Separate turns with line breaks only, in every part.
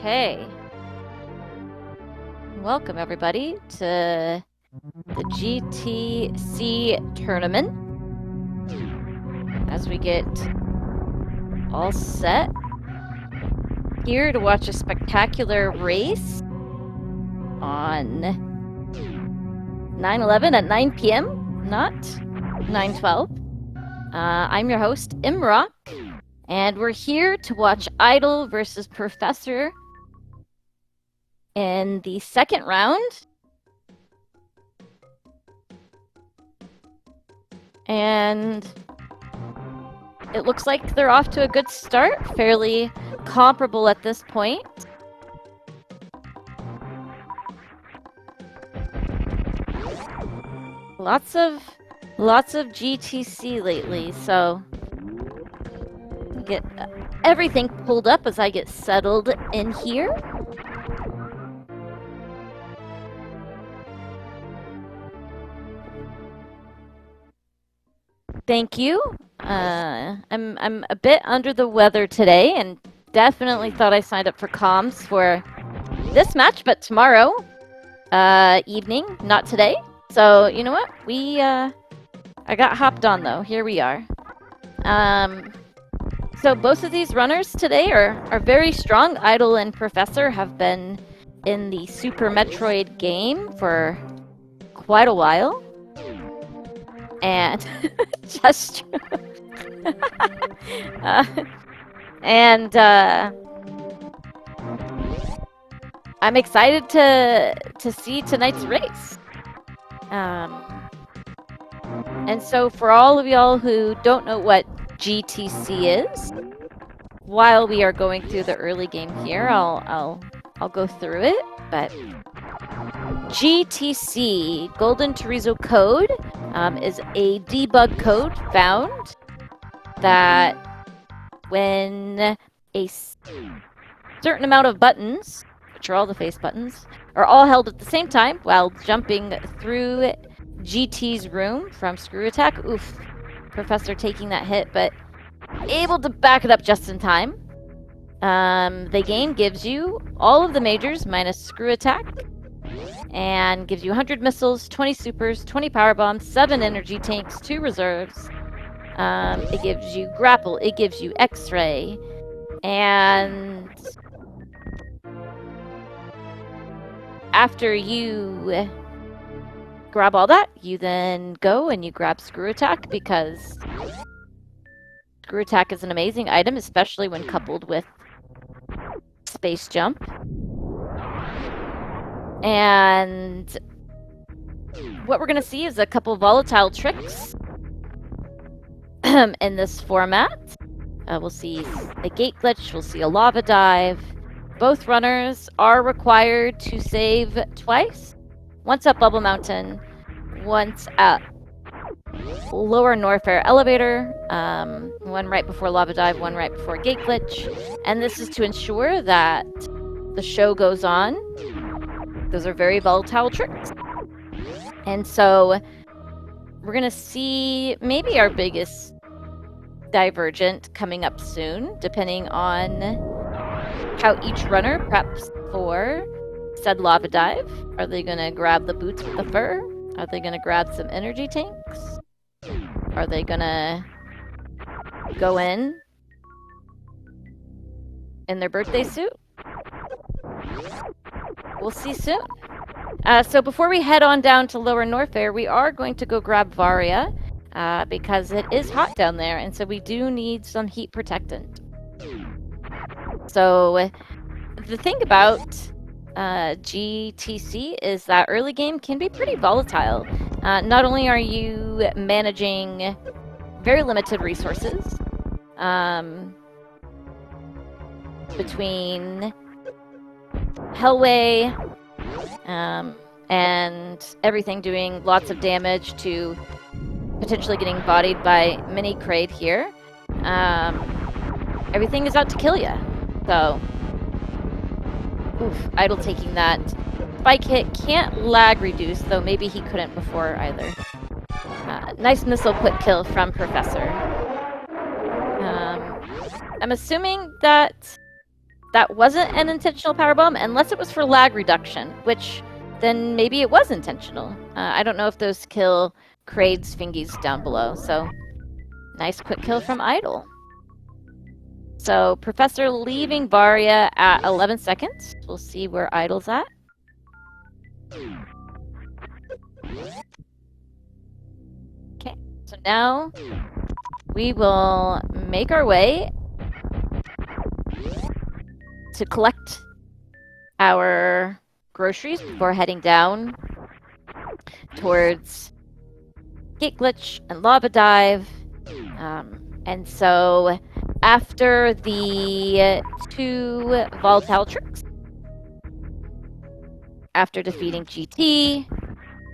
Okay. Welcome, everybody, to the GTC tournament. As we get all set here to watch a spectacular race on 9/11 at 9 p.m., not 9/12. I'm your host, Imrock, and we're here to watch Idol versus Professor in the second round. And it looks like they're off to a good start, fairly comparable at this point. Lots of GTC lately, so get everything pulled up as I get settled in here. Thank you. I'm a bit under the weather today, and definitely thought I signed up for comms for this match, but tomorrow evening, not today. So you know what? I got hopped on though. Here we are. So both of these runners today are very strong. Idol and Professor have been in the Super Metroid game for quite a while. And just I'm excited to see tonight's race. And so for all of y'all who don't know what GTC is, while we are going through the early game here, I'll go through it. But GTC, Golden Chorizo Code, is a debug code found that when a certain amount of buttons, which are all the face buttons, are all held at the same time while jumping through GT's room from Screw Attack. Oof, Professor taking that hit, but able to back it up just in time. The game gives you all of the majors minus Screw Attack, and gives you 100 missiles, 20 supers, 20 power bombs, 7 energy tanks, 2 reserves. It gives you grapple, it gives you X-ray, and after you grab all that, you then go and you grab Screw Attack, because Screw Attack is an amazing item, especially when coupled with Space Jump. And what we're going to see is a couple volatile tricks in this format. We'll see a gate glitch, we'll see a lava dive. Both runners are required to save twice. Once at Bubble Mountain, once at Lower Norfair Elevator, one right before lava dive, one right before gate glitch. And this is to ensure that the show goes on. Those are very volatile tricks. And so we're going to see maybe our biggest divergent coming up soon, depending on how each runner preps for said lava dive. Are they going to grab the boots with the fur? Are they going to grab some energy tanks? Are they going to go in their birthday suit? We'll see soon. So before we head on down to Lower Norfair, we are going to go grab Varia, because it is hot down there, and so we do need some heat protectant. So the thing about GTC is that early game can be pretty volatile. Not only are you managing very limited resources between Hellway and everything doing lots of damage to potentially getting bodied by Mini Kraid here. Everything is out to kill you. So, oof, Idle taking that spike hit. Can't lag reduce, though maybe he couldn't before either. Nice missile quick kill from Professor. I'm assuming that wasn't an intentional power bomb, unless it was for lag reduction, which then maybe it was intentional. I don't know if those kill Kraid's fingies down below, so nice quick kill from Idle. So Professor leaving Varia at 11 seconds. We'll see where Idle's at. Okay, so now we will make our way to collect our groceries before heading down towards Gate Glitch and Lava Dive. And so after the 2 volatile tricks, after defeating GT,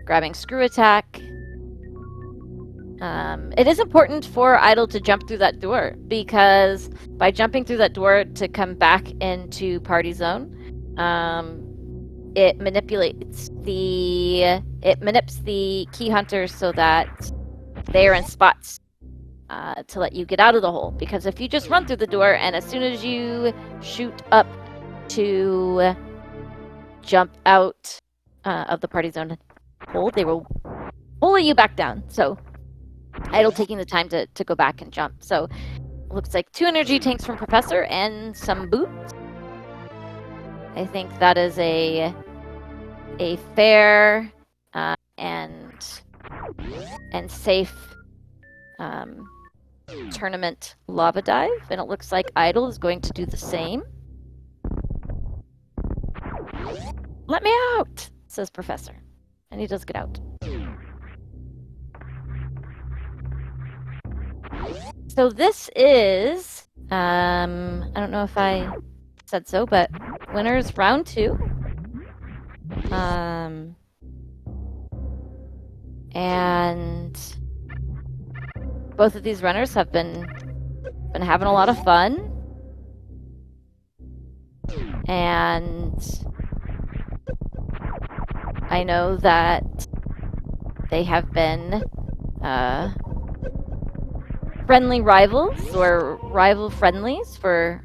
grabbing Screw Attack, it is important for Idle to jump through that door, because by jumping through that door to come back into Party Zone, it manips the key hunters so that they are in spots to let you get out of the hole. Because if you just run through the door and as soon as you shoot up to jump out of the Party Zone hole, they will pull you back down. So Idle taking the time to go back and jump. So looks like 2 energy tanks from Professor and some boots. I think that is a fair and safe tournament lava dive, and it looks like Idle is going to do the same. Let me out, says Professor, and he does get out. So this is, I don't know if I said so, but winners round 2. And both of these runners have been having a lot of fun. And I know that they have been friendly rivals, or rival friendlies, for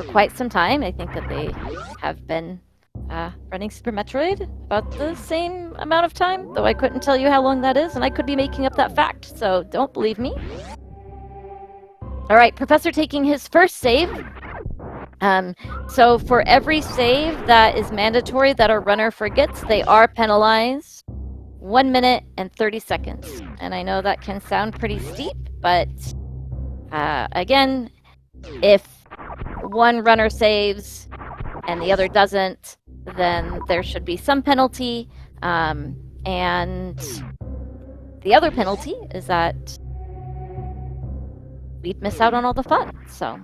quite some time. I think that they have been running Super Metroid about the same amount of time, though I couldn't tell you how long that is, and I could be making up that fact, so don't believe me. Alright, Professor taking his first save. So for every save that is mandatory that a runner forgets, they are penalized 1 minute and 30 seconds. And I know that can sound pretty steep, but again, if one runner saves and the other doesn't, then there should be some penalty. And the other penalty is that we'd miss out on all the fun. So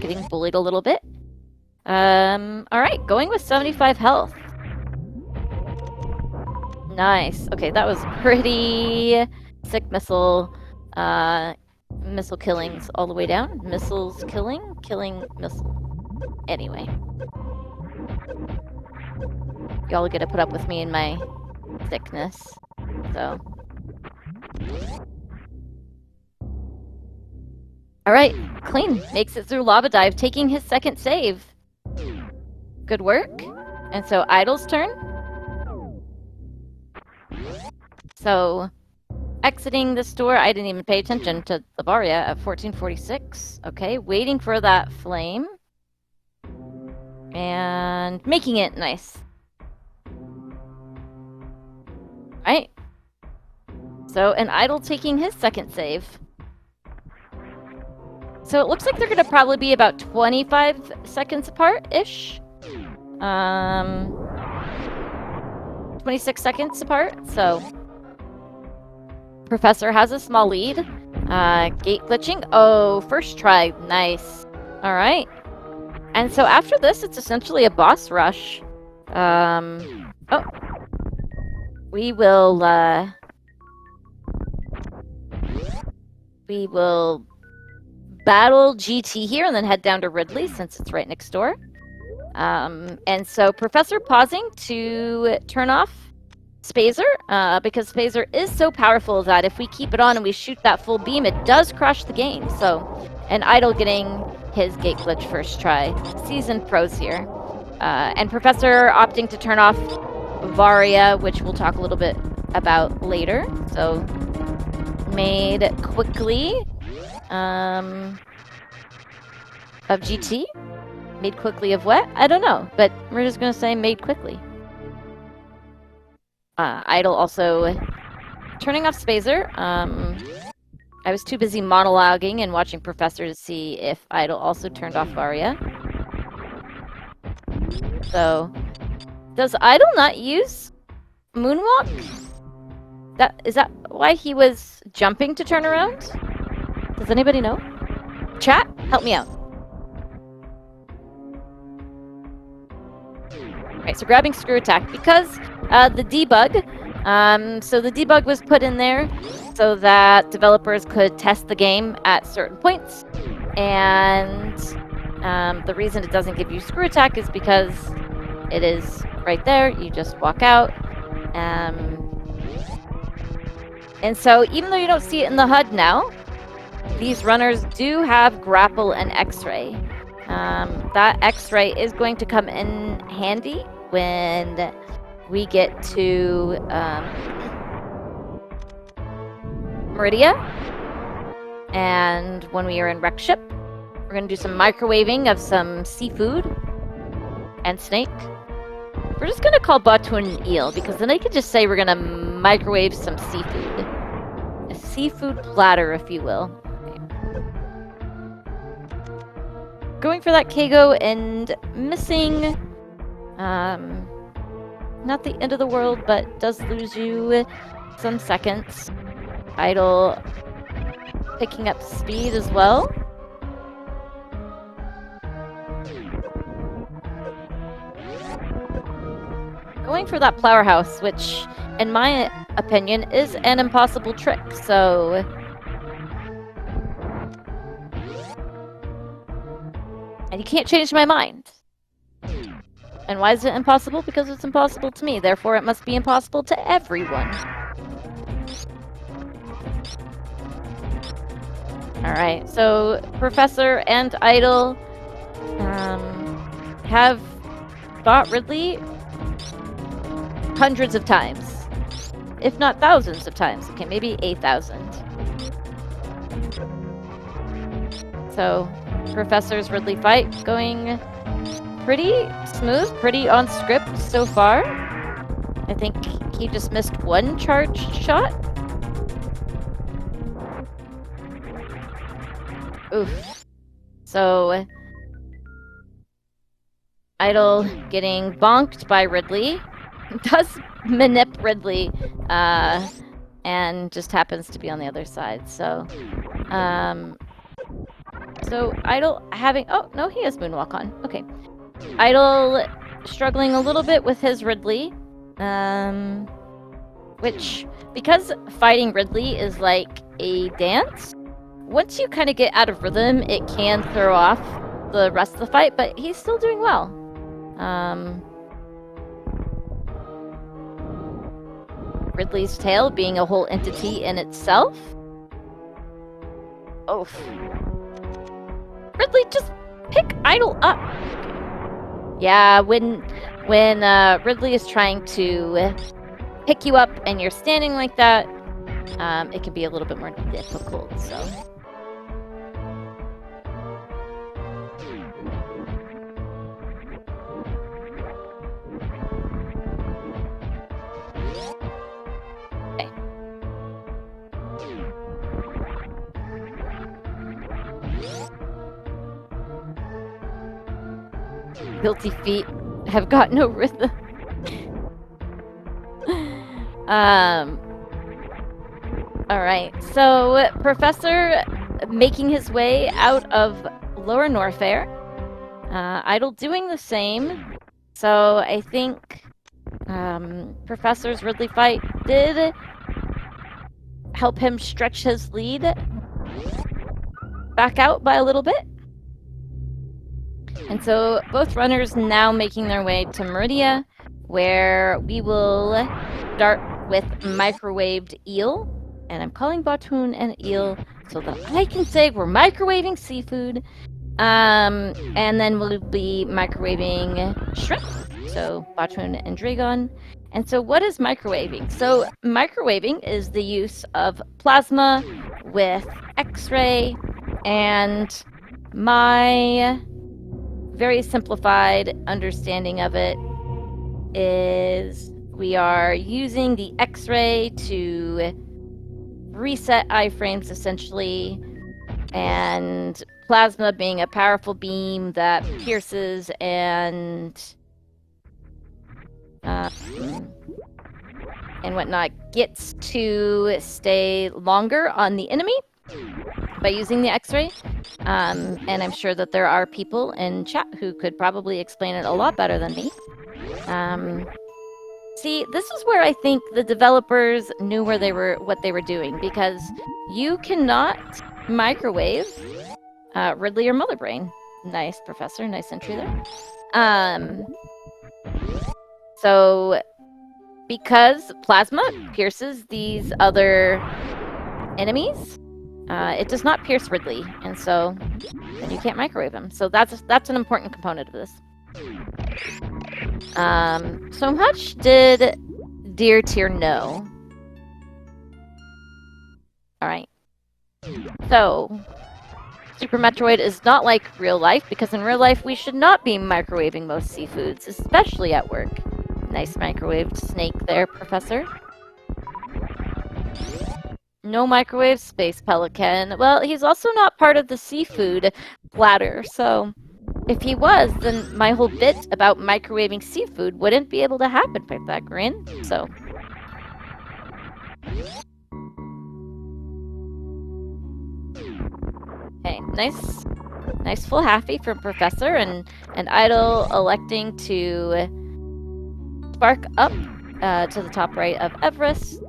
getting bullied a little bit. Alright, going with 75 health. Nice. Okay, that was pretty sick missile. Missile killings all the way down. Missiles killing missile. Anyway. Y'all get to put up with me and my sickness. So. Alright, clean. Makes it through Lava Dive, taking his second save. Good work. And so Idle's turn. So exiting the store. I didn't even pay attention to Bavaria at 1446. Okay, waiting for that flame. And making it nice. Right. So, an idol taking his second save. So it looks like they're going to probably be about 25 seconds apart-ish. 26 seconds apart, so... Professor has a small lead. Gate glitching. Oh, first try. Nice. Alright. And so after this, it's essentially a boss rush. Oh. We will battle GT here and then head down to Ridley since it's right next door. And so Professor pausing to turn off Spazer, because Spazer is so powerful that if we keep it on and we shoot that full beam, it does crush the game. So, and Idol getting his gate glitch first try. Seasoned pros here. And Professor opting to turn off Varia, which we'll talk a little bit about later. So, made quickly of GT. Made quickly of what? I don't know, but we're just going to say made quickly. Idol also turning off Spazer. I was too busy monologuing and watching Professor to see if Idol also turned off Varia. So, does Idol not use Moonwalk? Is that why he was jumping to turn around? Does anybody know? Chat, help me out. Alright, so grabbing screw attack because the debug. So the debug was put in there so that developers could test the game at certain points. And the reason it doesn't give you screw attack is because it is right there. You just walk out. And so even though you don't see it in the HUD now, these runners do have grapple and x-ray. That x-ray is going to come in handy when we get to Meridia. And when we are in Wreck Ship, we're going to do some microwaving of some seafood and snake. We're just going to call Batun eel, because then I could just say we're going to microwave some seafood. A seafood platter, if you will. Okay. Going for that Kago and missing... not the end of the world, but does lose you some seconds. Idol picking up speed as well. Going for that Plower House, which, in my opinion, is an impossible trick, so... And you can't change my mind. And why is it impossible? Because it's impossible to me, therefore it must be impossible to everyone. Alright, so Professor and Idol have fought Ridley hundreds of times, if not thousands of times. Okay, maybe 8,000. So, Professor's Ridley fight going pretty smooth, pretty on script so far. I think he just missed one charged shot. Oof. So, Idol getting bonked by Ridley. Does manip Ridley, and just happens to be on the other side. So, so Idol having... Oh, no, he has Moonwalk on. Okay. Idol struggling a little bit with his Ridley, which, because fighting Ridley is like a dance, once you kind of get out of rhythm, it can throw off the rest of the fight, but he's still doing well. Ridley's tail being a whole entity in itself. Oh. Ridley, just pick Idol up. Yeah, when Ridley is trying to pick you up and you're standing like that, it can be a little bit more difficult, so... Okay. Guilty feet have got no rhythm. Alright, so Professor making his way out of Lower Norfair. Idle doing the same. So I think Professor's Ridley fight did help him stretch his lead back out by a little bit. And so both runners now making their way to Meridia, where we will start with microwaved eel. And I'm calling Batoon an eel so that I can say we're microwaving seafood. And then we'll be microwaving shrimp. So Batoon and Dragon. And so what is microwaving? So microwaving is the use of plasma with X-ray, and my very simplified understanding of it is we are using the X-ray to reset iframes essentially, and plasma being a powerful beam that pierces and whatnot, gets to stay longer on the enemy by using the X-ray. And I'm sure that there are people in chat who could probably explain it a lot better than me. See, this is where I think the developers knew what they were doing, because you cannot microwave Ridley or Motherbrain. Nice, Professor. Nice entry there. So, because plasma pierces these other enemies, it does not pierce Ridley, and so then you can't microwave him. So that's an important component of this. So much did Dear Tier know? Alright. So, Super Metroid is not like real life, because in real life we should not be microwaving most seafoods, especially at work. Nice microwaved snake there, Professor. No microwave space pelican. Well, he's also not part of the seafood platter, so if he was, then my whole bit about microwaving seafood wouldn't be able to happen, Pythagorean, so... Okay, nice full halfie from Professor, and Idle electing to spark up to the top right of Everest.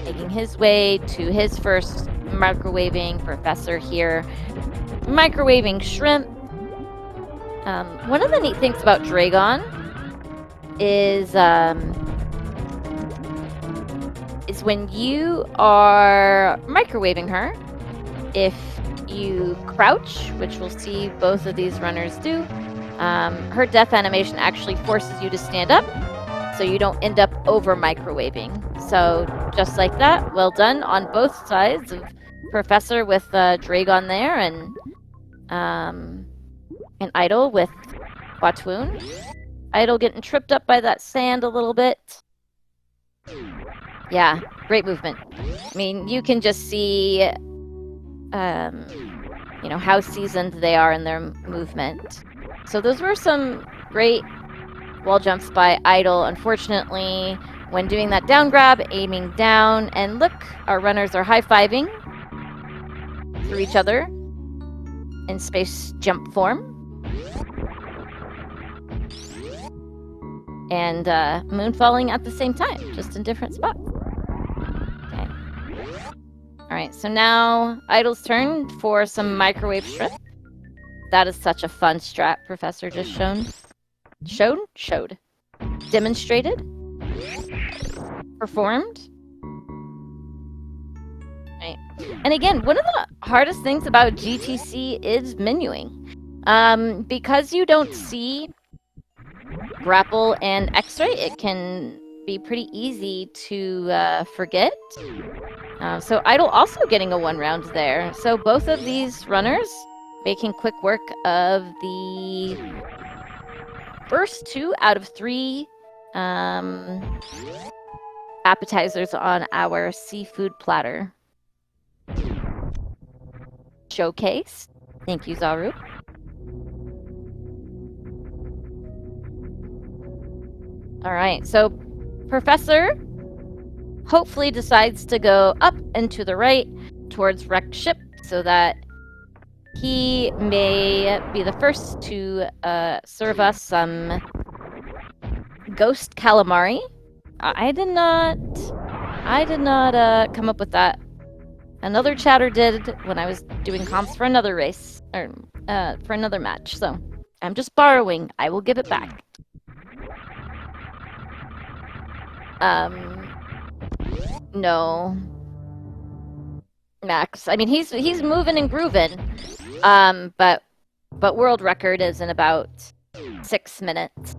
Making his way to his first microwaving Professor here. Microwaving shrimp. One of the neat things about Dragon is when you are microwaving her, if you crouch, which we'll see both of these runners do, her death animation actually forces you to stand up, so you don't end up over microwaving. So just like that, well done on both sides of Professor with Dragon there, and Idle with Batoon. Idle getting tripped up by that sand a little bit. Yeah, great movement. I mean, you can just see, you know, how seasoned they are in their movement. So those were some great wall jumps by Idle. Unfortunately, when doing that down grab, aiming down, and look, our runners are high-fiving through each other in space jump form. And moonfalling at the same time, just in different spots. Okay. Alright, so now Idle's turn for some microwave shrimp. That is such a fun strat Professor just showed. Demonstrated. Performed. Right. And again, one of the hardest things about GTC is menuing. Because you don't see grapple and X-ray, it can be pretty easy to forget. So Idle also getting a 1 round there. So both of these runners making quick work of the first 2 out of 3 appetizers on our seafood platter. Showcase. Thank you, Zaru. All right, so Professor hopefully decides to go up and to the right towards wrecked ship so that he may be the first to serve us some ghost calamari. I did not come up with that. Another chatter did when I was doing comps for another race, or for another match, so I'm just borrowing. I will give it back. No. Max. I mean, he's moving and grooving. But world record is in about 6 minutes.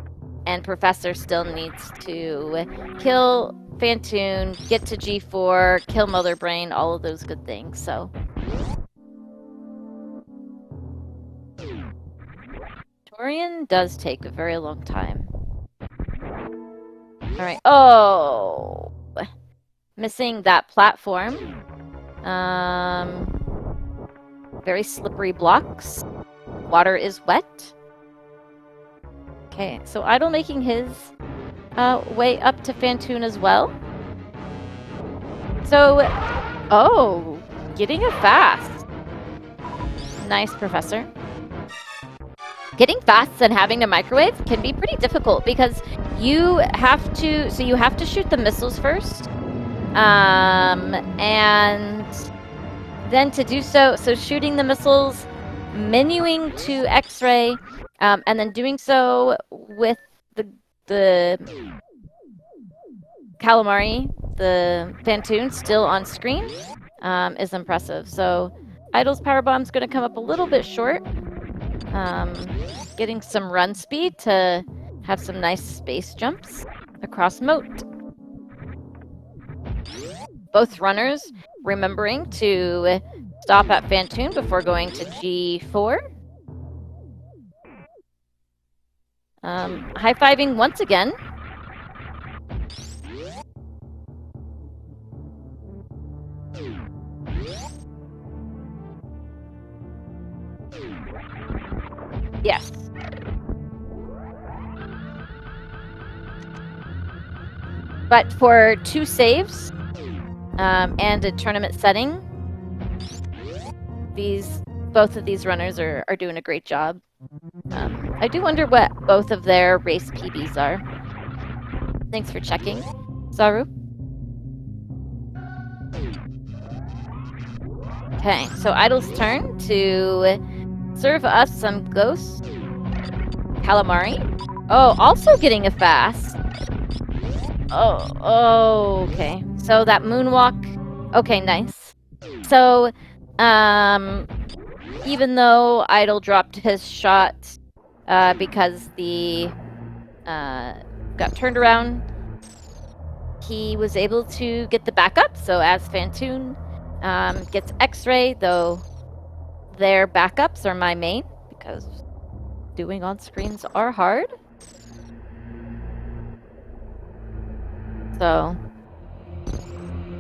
And Professor still needs to kill Phantoon, get to G4, kill Mother Brain, all of those good things, so. Torian does take a very long time. Alright. Oh! Missing that platform. Very slippery blocks. Water is wet. Okay, so Idle making his way up to Phantoon as well. So, oh, getting a fast. Nice, Professor. Getting fasts and having a microwave can be pretty difficult because you have to shoot the missiles first. And then to do so shooting the missiles, menuing to X-ray, and then doing so with the calamari, the Phantoon, still on screen, is impressive. So Idle's power bomb's going to come up a little bit short. Getting some run speed to have some nice space jumps across moat. Both runners remembering to stop at Phantoon before going to G4. High-fiving once again. Yes. But for 2 saves, and a tournament setting, both of these runners are doing a great job. I do wonder what both of their race PBs are. Thanks for checking, Zaru. Okay, so Idle's turn to serve us some ghost calamari. Oh, also getting a fast. Oh, okay. So that moonwalk. Okay, nice. So, even though Idle dropped his shot because the got turned around, he was able to get the backup. So as Phantoon gets X-ray, though their backups are my main because doing on screens are hard. So,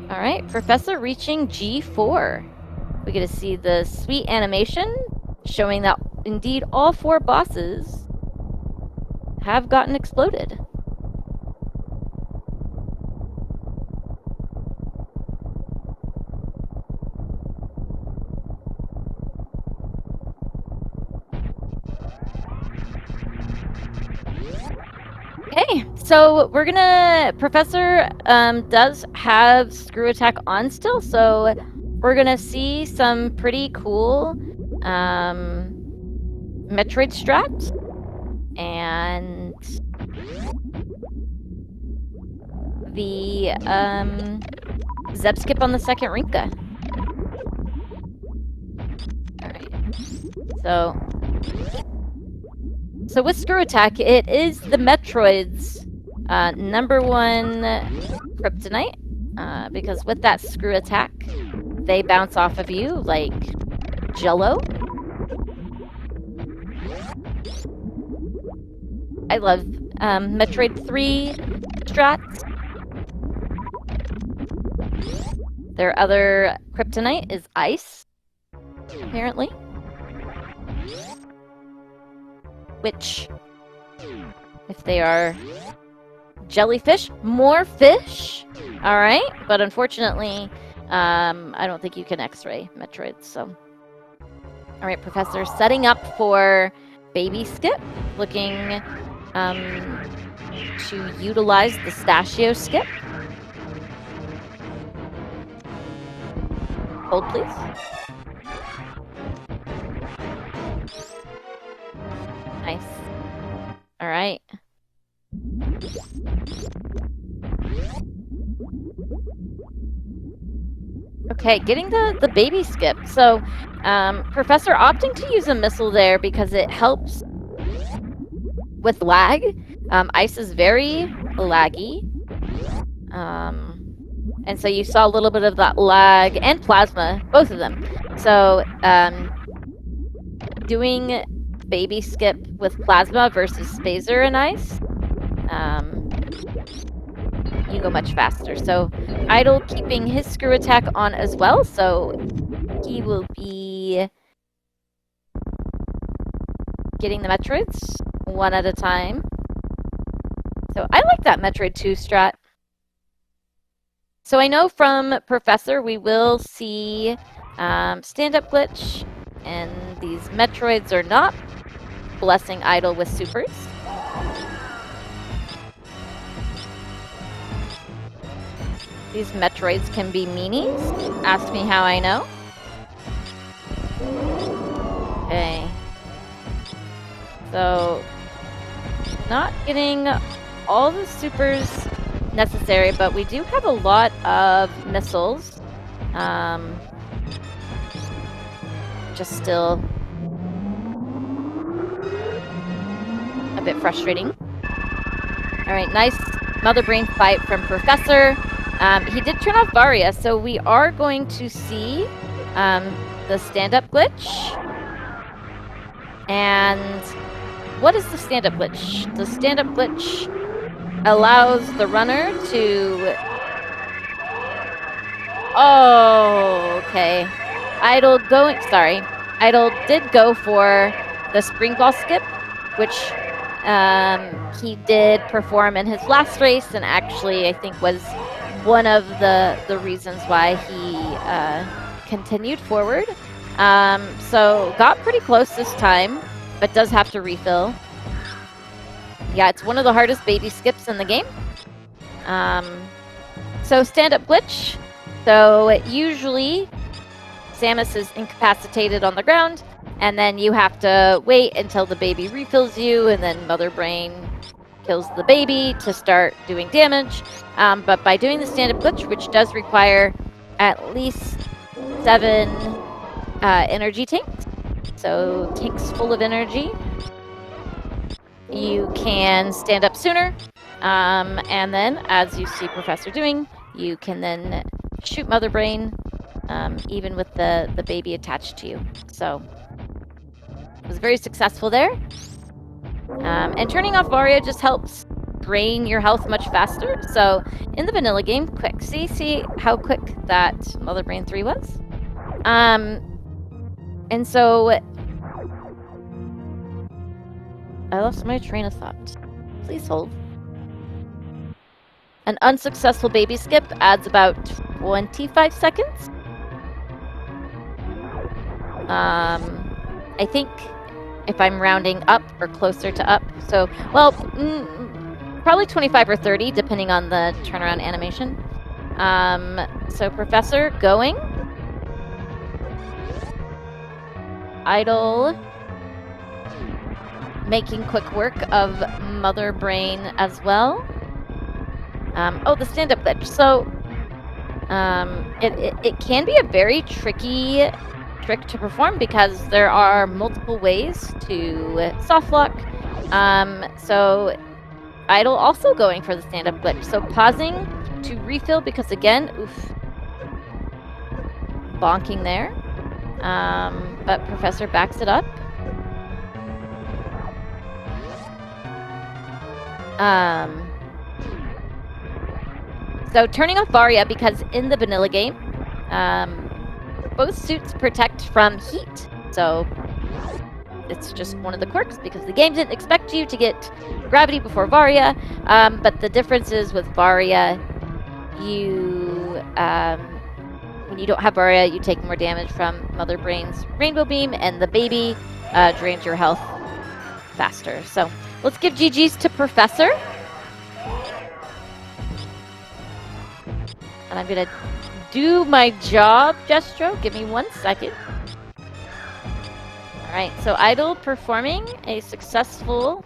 all right, Professor reaching G4. We get to see the sweet animation showing that indeed all 4 bosses have gotten exploded. Okay, so we're gonna... Professor does have Screw Attack on still, so we're gonna see some pretty cool Metroid strat. And the Zeb skip on the second Rinka. Alright. So So with Screw Attack, it is the Metroid's #1 kryptonite, because with that Screw Attack, they bounce off of you like jello. I love Metroid 3 strats. Their other kryptonite is ice, apparently. Which, if they are jellyfish, more fish. All right, but unfortunately, I don't think you can X-ray Metroids. So, all right, Professor, setting up for baby skip, looking to utilize the Stachio skip. Hold, please. Nice. All right. Okay, getting the baby skip. So, Professor opting to use a missile there because it helps with lag. Ice is very laggy. And so you saw a little bit of that lag and plasma, both of them. So, doing baby skip with plasma versus Spazer and ice, you go much faster. So Idle keeping his Screw Attack on as well, so he will be getting the Metroids one at a time. So I like that Metroid 2 strat. So I know from Professor we will see stand-up glitch, and these Metroids are not blessing Idle with supers. These Metroids can be meanies. Ask me how I know. Okay. So, not getting all the supers necessary, but we do have a lot of missiles. Just still a bit frustrating. All right, nice Mother Brain fight from Professor. He did turn off Varia, so we are going to see the stand-up glitch. And what is the stand-up glitch? The stand-up glitch allows the runner to... Oh, okay. Idle did go for the spring ball skip, which he did perform in his last race, and actually I think was one of the reasons why he continued forward. So got pretty close this time, but does have to refill. Yeah, it's one of the hardest baby skips in the game. So stand-up glitch. So usually Samus is incapacitated on the ground, and then you have to wait until the baby refills you, and then Mother Brain kills the baby to start doing damage. But by doing the stand-up glitch, which does require at least 7 energy tanks, so tanks full of energy, you can stand up sooner. And then, as you see Professor doing, you can then shoot Mother Brain, even with the baby attached to you. So it was very successful there. And turning off Varia just helps drain your health much faster. So in the vanilla game, quick. See how quick that Mother Brain 3 was? And so I lost my train of thought. Please hold. An unsuccessful baby skip adds about 25 seconds. I think if I'm rounding up or closer to up. So, well, probably 25 or 30, depending on the turnaround animation. So Professor going. Idle making quick work of Mother Brain as well. Oh, the stand-up glitch. So it can be a very tricky trick to perform because there are multiple ways to soft lock So Idle also going for the stand-up glitch. So pausing to refill because again, oof. Bonking there. But Professor backs it up. So turning off Varia because in the vanilla game, both suits protect from heat. So it's just one of the quirks because the game didn't expect you to get gravity before Varia. But the difference is with Varia, you when you don't have Varia, you take more damage from Mother Brain's Rainbow Beam, and the baby drains your health faster. So let's give GG's to Professor. And I'm gonna do my job, Jestro. Give me 1 second. Alright, so Idle performing a successful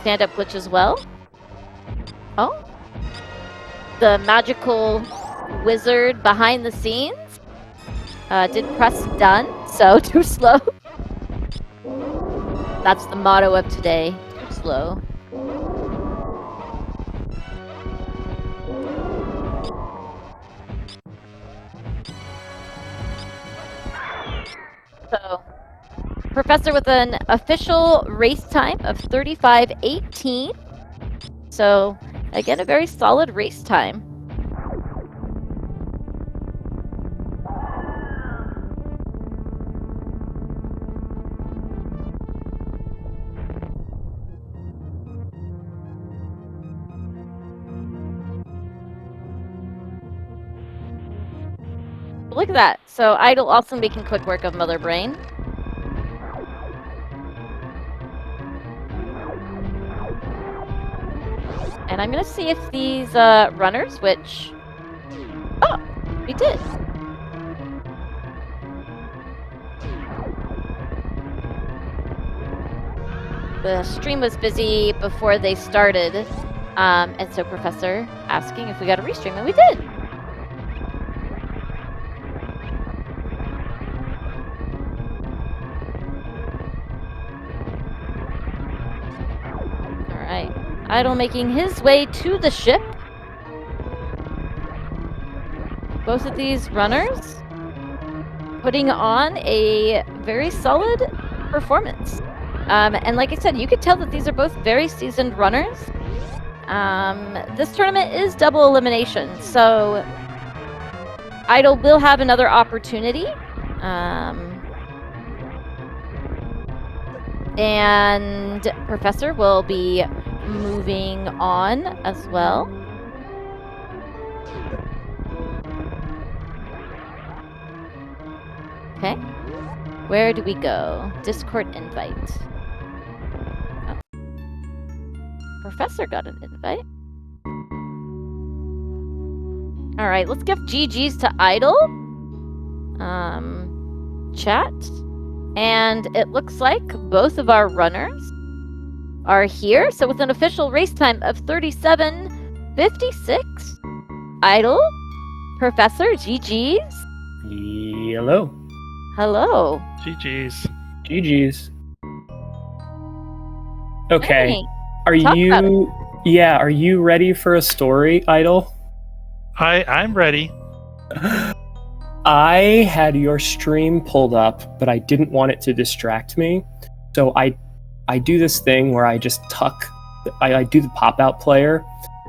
stand-up glitch as well. Oh. The magical wizard behind the scenes did press done, so too slow. That's the motto of today, too slow. So, Professor with an official race time of 35:18. So, again, a very solid race time. Look at that. So Idle also making quick work of Mother Brain. And I'm going to see if these runners, which... Oh, we did. The stream was busy before they started. And so Professor asking if we got a restream, and we did. Idle making his way to the ship. Both of these runners putting on a very solid performance. And like I said, you could tell that these are both very seasoned runners. This tournament is double elimination, so Idle will have another opportunity. And Professor will be moving on as well. Okay. Where do we go? Discord invite. Oh. Professor got an invite. Alright, let's give GG's to Idle. Chat. And it looks like both of our runners are here. So with an official race time of 37:56, Idle, Professor, GG's.
Hello.
Hello.
GG's.
GG's. Okay.
Hey,
are you ready for a story, Idle?
I'm ready.
I had your stream pulled up, but I didn't want it to distract me. So I do this thing where I just I do the pop-out player,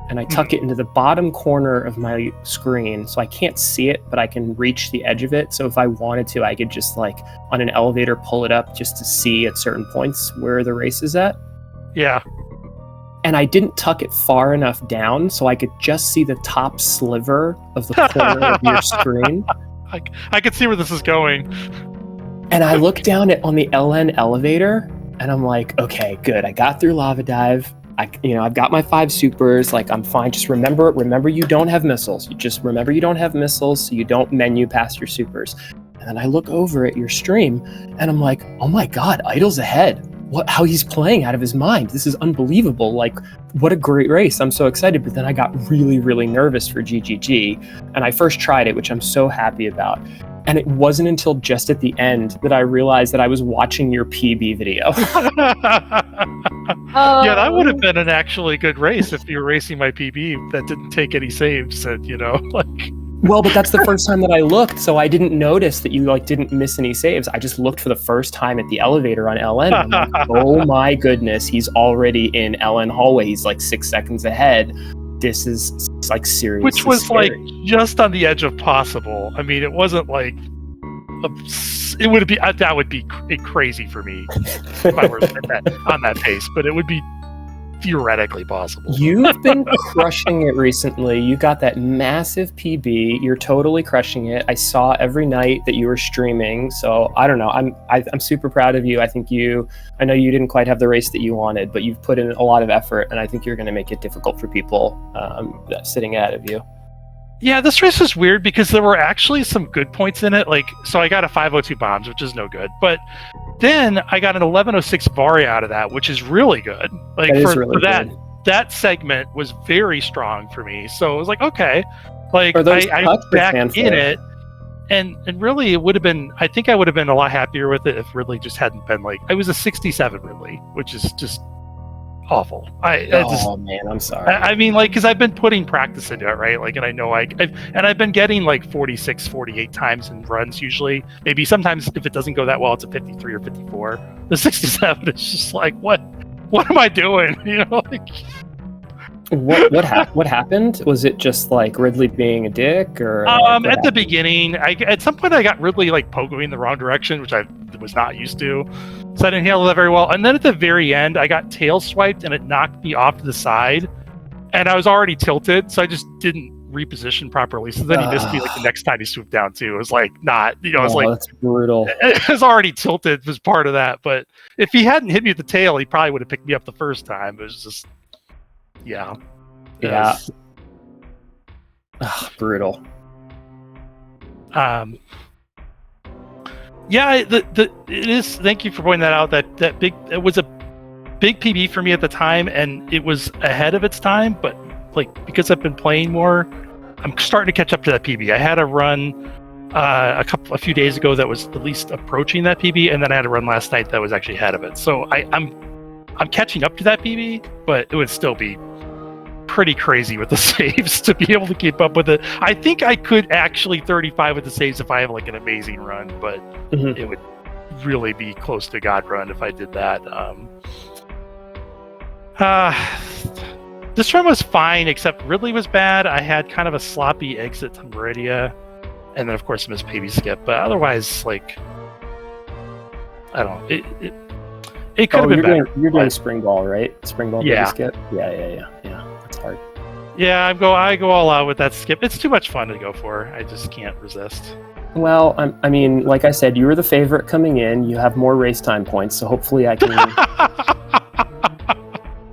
and I tuck it into the bottom corner of my screen, so I can't see it, but I can reach the edge of it. So if I wanted to, I could just, like, on an elevator, pull it up just to see at certain points where the race is at.
Yeah.
And I didn't tuck it far enough down, so I could just see the top sliver of the corner of your screen.
I could see where this is going.
And I look down on the LN elevator, and I'm like, okay, good. I got through Lava Dive. I've got my 5 supers. Like, I'm fine. Just remember you don't have missiles. You just remember you don't have missiles, so you don't menu past your supers. And then I look over at your stream, and I'm like, oh my god, Idle's ahead. how he's playing out of his mind. This is unbelievable. Like, what a great race. I'm so excited. But then I got really, really nervous for GGG. And I first tried it, which I'm so happy about. And it wasn't until just at the end that I realized that I was watching your PB video.
Yeah, that would have been an actually good race if you were racing my PB that didn't take any saves. And,
Well, but that's the first time that I looked, so I didn't notice that you didn't miss any saves. I just looked for the first time at the elevator on LN. And I'm like, oh my goodness, he's already in LN hallway. He's 6 seconds ahead. This is seriously
which was
scary.
just on the edge of possible. I mean, it wasn't it would be that would be crazy for me if I were on that pace, but it would be theoretically possible.
You've been crushing it recently. You got that massive PB. You're totally crushing it. I saw every night that you were streaming. So I don't know. I'm super proud of you. I know you didn't quite have the race that you wanted, but you've put in a lot of effort, and I think you're going to make it difficult for people sitting ahead of you.
Yeah, this race was weird because there were actually some good points in it. So I got a 502 bombs, which is no good, but then I got an 1106 Varia out of that, which is really good. That segment was very strong for me. So it was okay. I'm back in it. And really it would have been, I think I would have been a lot happier with it if Ridley just hadn't been I was a 67 Ridley, which is just awful.
Man, I'm sorry.
I mean, because I've been putting practice into it, right? And I know I've been getting 46, 48 times in runs usually. Maybe sometimes if it doesn't go that well, it's a 53 or 54. The 67 is just what am I doing?
What happened? Was it just Ridley being a dick, or
at the beginning, at some point I got Ridley poking in the wrong direction, which I was not used to, so I didn't handle that very well. And then at the very end, I got tail swiped and it knocked me off to the side, and I was already tilted, so I just didn't reposition properly. So then he missed me the next time he swooped down too. It was not, it was
that's brutal.
It was already tilted was part of that, but if he hadn't hit me with the tail, he probably would have picked me up the first time. It was just. Yeah.
Brutal.
Yeah, it is. Thank you for pointing that out. It was a big PB for me at the time, and it was ahead of its time. But because I've been playing more, I'm starting to catch up to that PB. I had a run a few days ago that was at least approaching that PB, and then I had a run last night that was actually ahead of it. So I'm catching up to that PB, but it would still be pretty crazy with the saves to be able to keep up with it. I think I could actually 35 with the saves if I have an amazing run, but it would really be close to God run if I did that. This run was fine, except Ridley was bad. I had kind of a sloppy exit to Meridia, and then of course missed PB skip, but otherwise I don't know. It could have been better.
You're doing spring ball, right? Spring ball PB skip? Yeah. That's hard.
Yeah, I go all out with that skip. It's too much fun to go for. I just can't resist.
Well, I mean, like I said, you were the favorite coming in. You have more race time points, so hopefully I can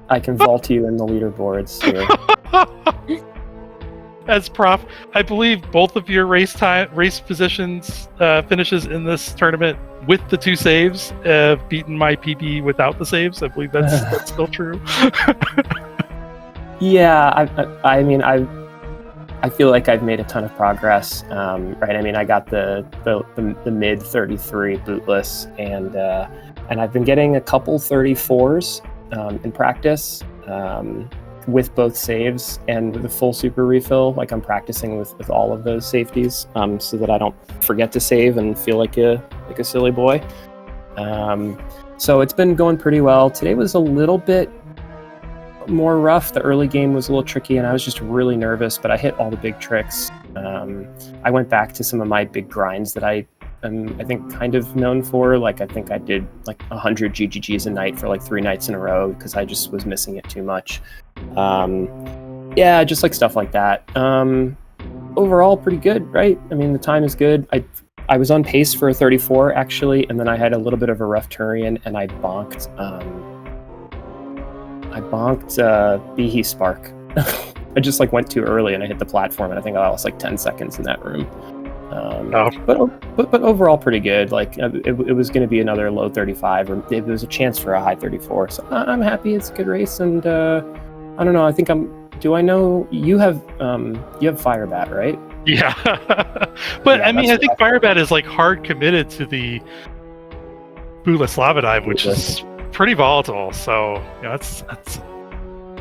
I can vault you in the leaderboards here.
As Prof, I believe both of your race positions finishes in this tournament with the 2 saves have beaten my PB without the saves. I believe that's still true.
Yeah, I mean, I feel like I've made a ton of progress, right? I mean, I got the mid 33 bootless, and I've been getting a couple 34s in practice with both saves and the full super refill. I'm practicing with all of those safeties, so that I don't forget to save and feel like a silly boy. So it's been going pretty well. Today was a little bit more rough. The early game was a little tricky, and I was just really nervous, but I hit all the big tricks. I went back to some of my big grinds that I think kind of known for. I think I did 100 GGGs a night for 3 nights in a row because I just was missing it too much. Yeah, just stuff like that. Overall, pretty good, right? I mean, the time is good. I was on pace for a 34 actually, and then I had a little bit of a rough Turian, and I bonked Behe Spark. I just went too early and I hit the platform, and I think I lost 10 seconds in that room. But overall pretty good. Like it was going to be another low 35, or it was a chance for a high 34. So I'm happy it's a good race, and I don't know. I think Do I know you have Firebat, right?
Yeah, but I mean, I think Firebat is like hard committed to the bootless lava dive, which is pretty volatile. So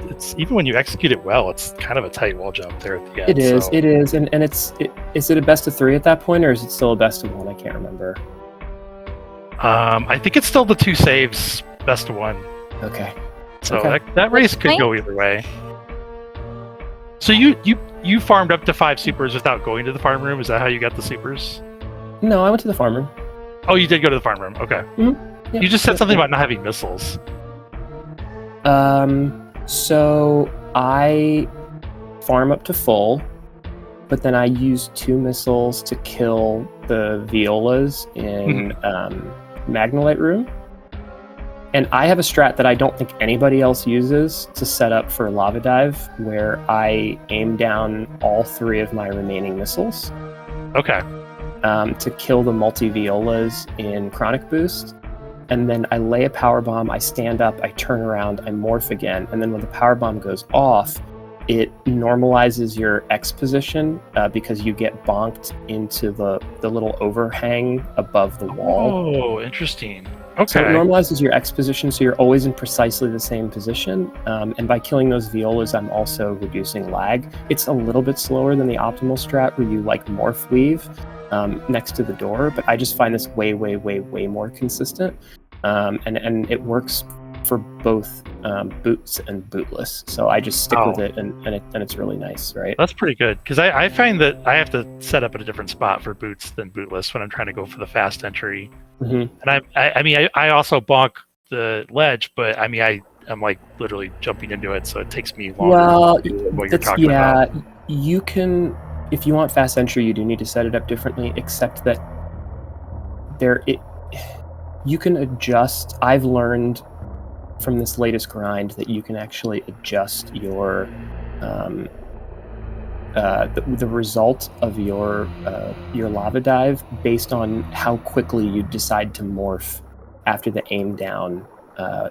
it's even when you execute it well, it's kind of a tight wall jump there at the end.
It is, and is it a best of 3 at that point, or is it still a best of 1? I can't remember.
I think it's still the 2 saves, best of 1.
Okay.
So that race could go either way. So you farmed up to 5 supers without going to the farm room? Is that how you got the supers?
No, I went to the farm room.
Oh, you did go to the farm room. Okay.
Mm-hmm. Yep.
You just said something about not having missiles.
So I farm up to full, but then I use 2 missiles to kill the violas in Magnolite room. And I have a strat that I don't think anybody else uses to set up for lava dive, where I aim down all 3 of my remaining missiles.
Okay.
To kill the multi-violas in Chronic Boost. And then I lay a power bomb, I stand up, I turn around, I morph again. And then when the power bomb goes off, it normalizes your X position because you get bonked into the little overhang above the wall.
Oh, interesting. Okay.
So it normalizes your X position, so you're always in precisely the same position. And by killing those violas, I'm also reducing lag. It's a little bit slower than the optimal strat where you like morph weave next to the door, but I just find this way more consistent. And it works for both boots and bootless. So I just stick with it, and it's really nice, right?
That's pretty good, because I find that I have to set up at a different spot for boots than bootless when I'm trying to go for the fast entry. And I also bonk the ledge, but I mean I'm like literally jumping into it, so it takes me longer.
Well,
to do what you're talking about.
You can, if you want fast entry, you do need to set it up differently, except that you can adjust. I've learned from this latest grind that you can actually adjust your the result of your lava dive based on how quickly you decide to morph after the aim down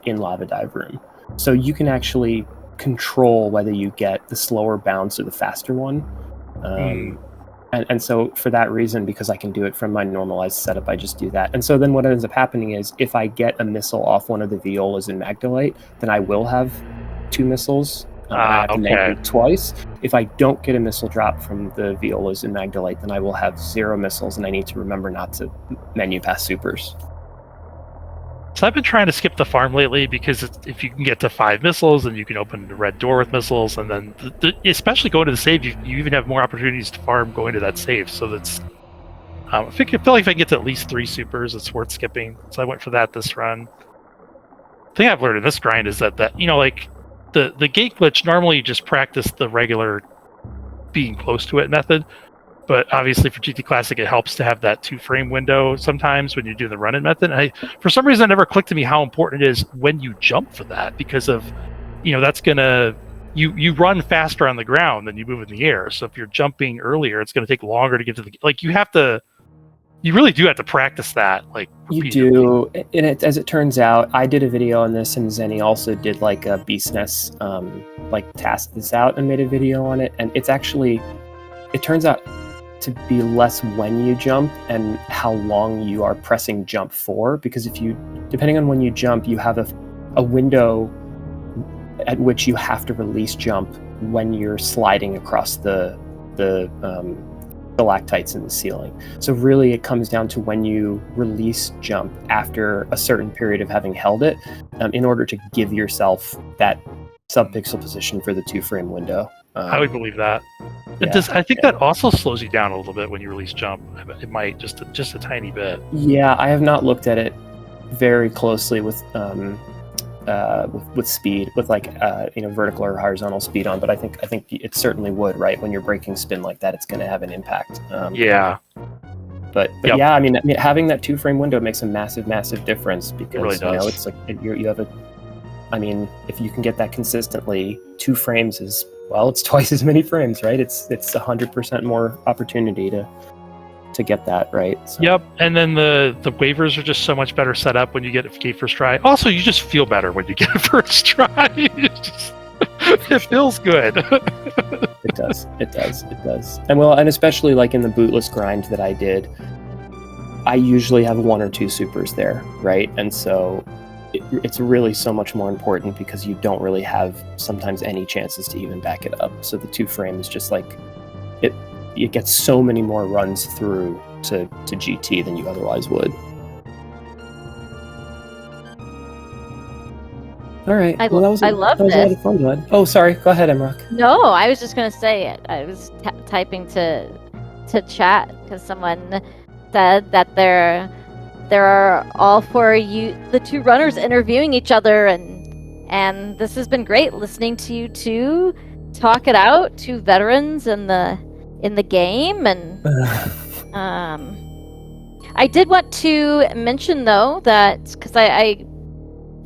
in lava dive room. So you can actually control whether you get the slower bounce or the faster one. And so for that reason, because I can do it from my normalized setup, I just do that. And so then what ends up happening is if I get a missile off one of the violas in Magdalite, then I will have 2 missiles. I have to make it twice. If I don't get a missile drop from the violas in Magdalite, then I will have 0 missiles, and I need to remember not to menu pass supers.
So I've been trying to skip the farm lately, because if you can get to 5 missiles, then you can open the red door with missiles, and then especially going to the save, you even have more opportunities to farm going to that save. So that's I feel like if I can get to at least 3 supers, it's worth skipping. So I went for that this run. The thing I've learned in this grind is that like the gate glitch, normally you just practice the regular being close to it method. But obviously for GT Classic, it helps to have that 2-frame window sometimes when you do the run-in method. And for some reason, it never clicked to me how important it is when you jump for that, because of, that's gonna you run faster on the ground than you move in the air. So if you're jumping earlier, it's gonna take longer to get to the you really do have to practice that. Like
you do, and as it turns out, I did a video on this, and Zenny also did like a BeastNess tasked this out and made a video on it, and it turns out to be less when you jump and how long you are pressing jump for, because depending on when you jump, you have a window at which you have to release jump when you're sliding across the stalactites in the ceiling. So really it comes down to when you release jump after a certain period of having held it, in order to give yourself that sub-pixel position for the 2-frame window.
I would believe that. I think that also slows you down a little bit when you release jump. It might just a tiny bit. Yeah,
I have not looked at it very closely with speed, with vertical or horizontal speed on. But I think it certainly would, right? When you're breaking spin like that, it's going to have an impact.
Yeah.
But
yep.
Yeah, I mean, having that 2-frame window makes a massive difference, because
it really does.
It's like you have if you can get that consistently, 2 frames is, well, it's twice as many frames, right? It's 100% more opportunity to to get that right. So.
Yep, and then the waivers are just so much better set up when you get first try. Also, you just feel better when you get a first try. It feels good.
It does. And especially like in the bootless grind that I did, I usually have 1 or 2 supers there, right? And so it's really so much more important because you don't really have sometimes any chances to even back it up. So the 2 frame is just like it gets so many more runs through to GT than you otherwise would. All right.
I love
that was
this.
a lot of fun, bud. Oh, sorry. Go ahead, Emrock.
No, I was just gonna say it. I was typing to chat because someone said that there are all 4 the 2 runners interviewing each other, and this has been great listening to you 2 talk it out, 2 veterans in the game, and I did want to mention though that because I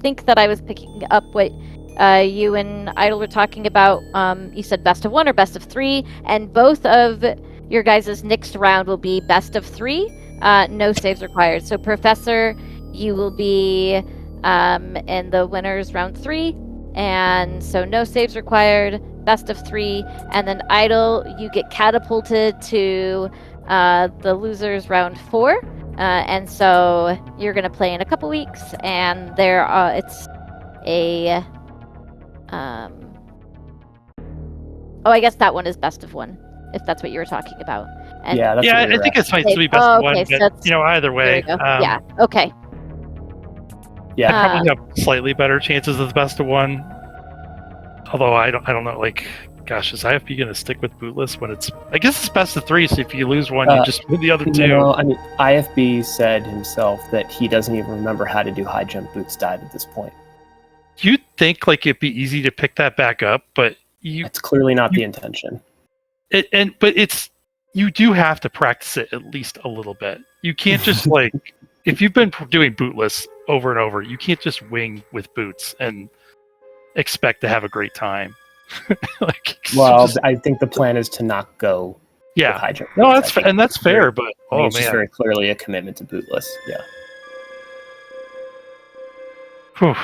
think that I was picking up what you and Idle were talking about. You said best of 1 or best of 3, and both of your guys' next round will be best of 3. No saves required. So Professor, you will be in the winners round 3, and so no saves required. Best of 3, and then Idle, you get catapulted to the losers round 4. And so you're going to play in a couple weeks, and it's a I guess that one is best of 1, if that's what you were talking about. And
yeah, that's
I think it's fine to be best of 1,
okay,
but either way.
Yeah, okay.
Yeah,
I probably have slightly better chances of the best of 1. Although I don't know, like, gosh, is IFB going to stick with bootless when I guess it's best of 3, so if you lose 1, you just win the other 2.
No, I mean, IFB said himself that he doesn't even remember how to do high jump boots dive at this point.
You'd think like it'd be easy to pick that back up, but
it's clearly not the intention.
But you do have to practice it at least a little bit. You can't just like, if you've been doing bootless over and over, you can't just wing with boots and expect to have a great time.
I think the plan is to not go.
Yeah,
high jump.
No, that's fair. But
it's just very clearly a commitment to bootless. Yeah.
Whew.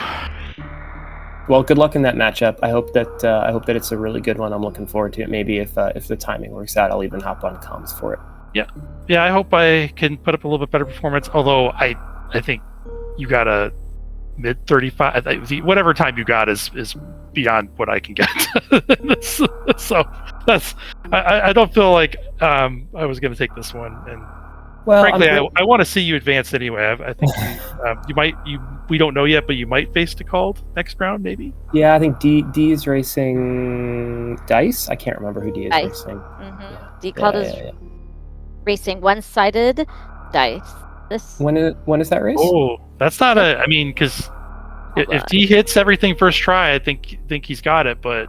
Well, good luck in that matchup. I hope that it's a really good one. I'm looking forward to it. Maybe if the timing works out, I'll even hop on comms for it.
Yeah. I hope I can put up a little bit better performance. Although I think you got a mid 35. Whatever time you got is beyond what I can get. So that's I don't feel like I was going to take this one. And frankly, I want to see you advance anyway. I think you might. We don't know yet, but you might face DeCalled next round, maybe.
Yeah, I think D is racing Dice. I can't remember who D is racing.
Mm-hmm. Yeah. DeCalled is racing one-sided Dice.
When is that race?
Oh, that's not a. I mean, because if D hits everything first try, I think he's got it. But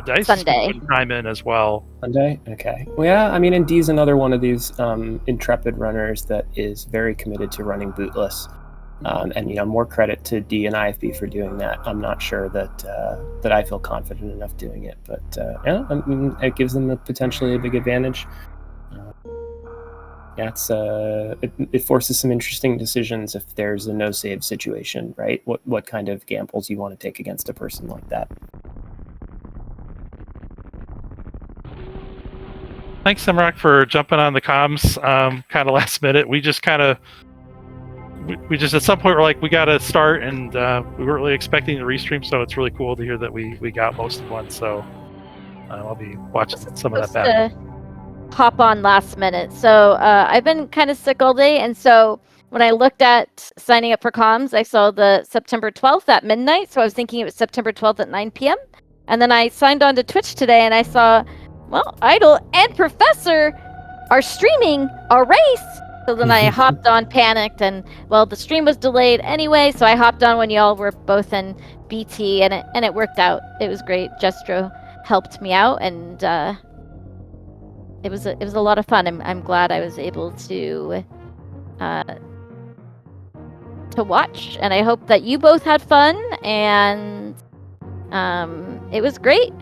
Dice
Sunday.
Is time in as well.
Sunday, okay. Well, yeah. I mean, and D's another one of these intrepid runners that is very committed to running bootless. And more credit to D and IFB for doing that. I'm not sure that I feel confident enough doing it, but I mean, it gives them potentially a big advantage. It forces some interesting decisions if there's a no save situation, right? What kind of gambles you want to take against a person like that?
Thanks, Emrock, for jumping on the comms kind of last minute. We just at some point were like, we got to start, and we weren't really expecting the restream, so it's really cool to hear that we got most of one. So I'll be watching some of that back.
Hop on last minute. So I've been kind of sick all day, and so when I looked at signing up for comms, I saw the September 12th at midnight, so I was thinking it was September 12th at 9 p.m. And then I signed on to Twitch today, and I saw, Idle and Professor are streaming a race. So then I hopped on, panicked, and the stream was delayed anyway, so I hopped on when y'all were both in BT, and it worked out. It was great. Jestro helped me out, and it was a lot of fun. I'm glad I was able to watch, and I hope that you both had fun, and it was great.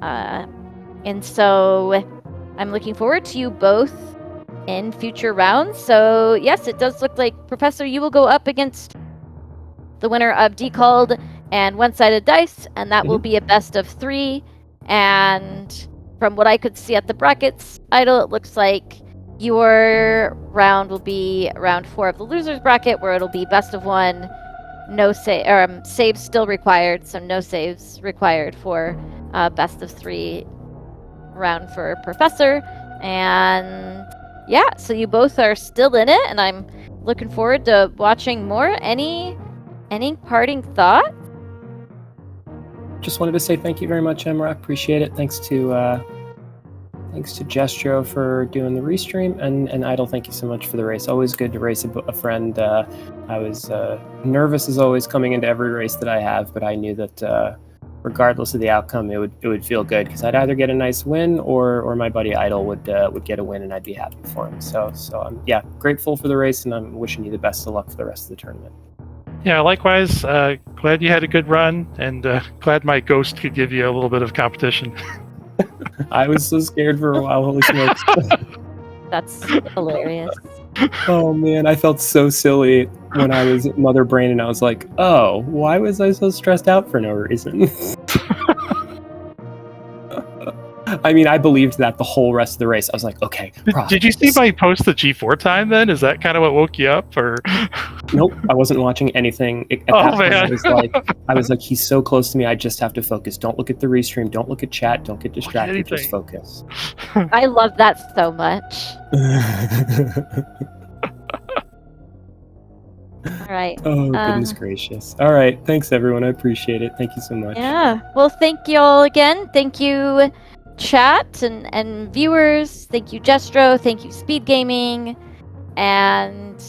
And so I'm looking forward to you both in future rounds. So yes, it does look like, Professor, you will go up against the winner of Decalled and One-Sided Dice, and that will be a best of 3. And from what I could see at the brackets, Idle, it looks like your round will be round 4 of the losers bracket, where it'll be best of 1, no saves still required, so no saves required for best of 3 round for Professor. And yeah, so you both are still in it, and I'm looking forward to watching more. Any parting thoughts?
Just wanted to say thank you very much, Emra. Appreciate it. Thanks to Gestro for doing the restream, and Idle, thank you so much for the race. Always good to race a friend. I was nervous as always coming into every race that I have, but I knew that regardless of the outcome, it would feel good, because I'd either get a nice win or my buddy Idle would get a win, and I'd be happy for him. So I'm grateful for the race, and I'm wishing you the best of luck for the rest of the tournament.
Yeah, likewise. Glad you had a good run, and glad my ghost could give you a little bit of competition.
I was so scared for a while. Holy smokes!
That's hilarious.
Oh man, I felt so silly when I was at Mother Brain, and I was like, "Oh, why was I so stressed out for no reason?" I mean, I believed that the whole rest of the race. I was like, "Okay."
Did you see my post the G4 time then? Is that kind of what woke you up, or?
Nope, I wasn't watching anything. At that point, I was like, he's so close to me. I just have to focus. Don't look at the restream. Don't look at chat. Don't get distracted. Just focus.
I love that so much. All right.
Oh, goodness gracious. All right. Thanks, everyone. I appreciate it. Thank you so much.
Yeah. Well, thank you all again. Thank you, chat and viewers. Thank you, Gestro. Thank you, Speed Gaming. And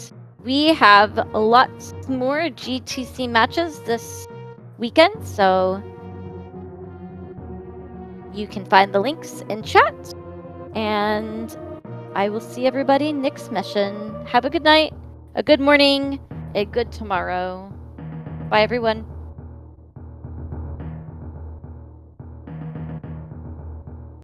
we have lots more GTC matches this weekend, so you can find the links in chat. And I will see everybody next mission. Have a good night, a good morning, a good tomorrow. Bye, everyone.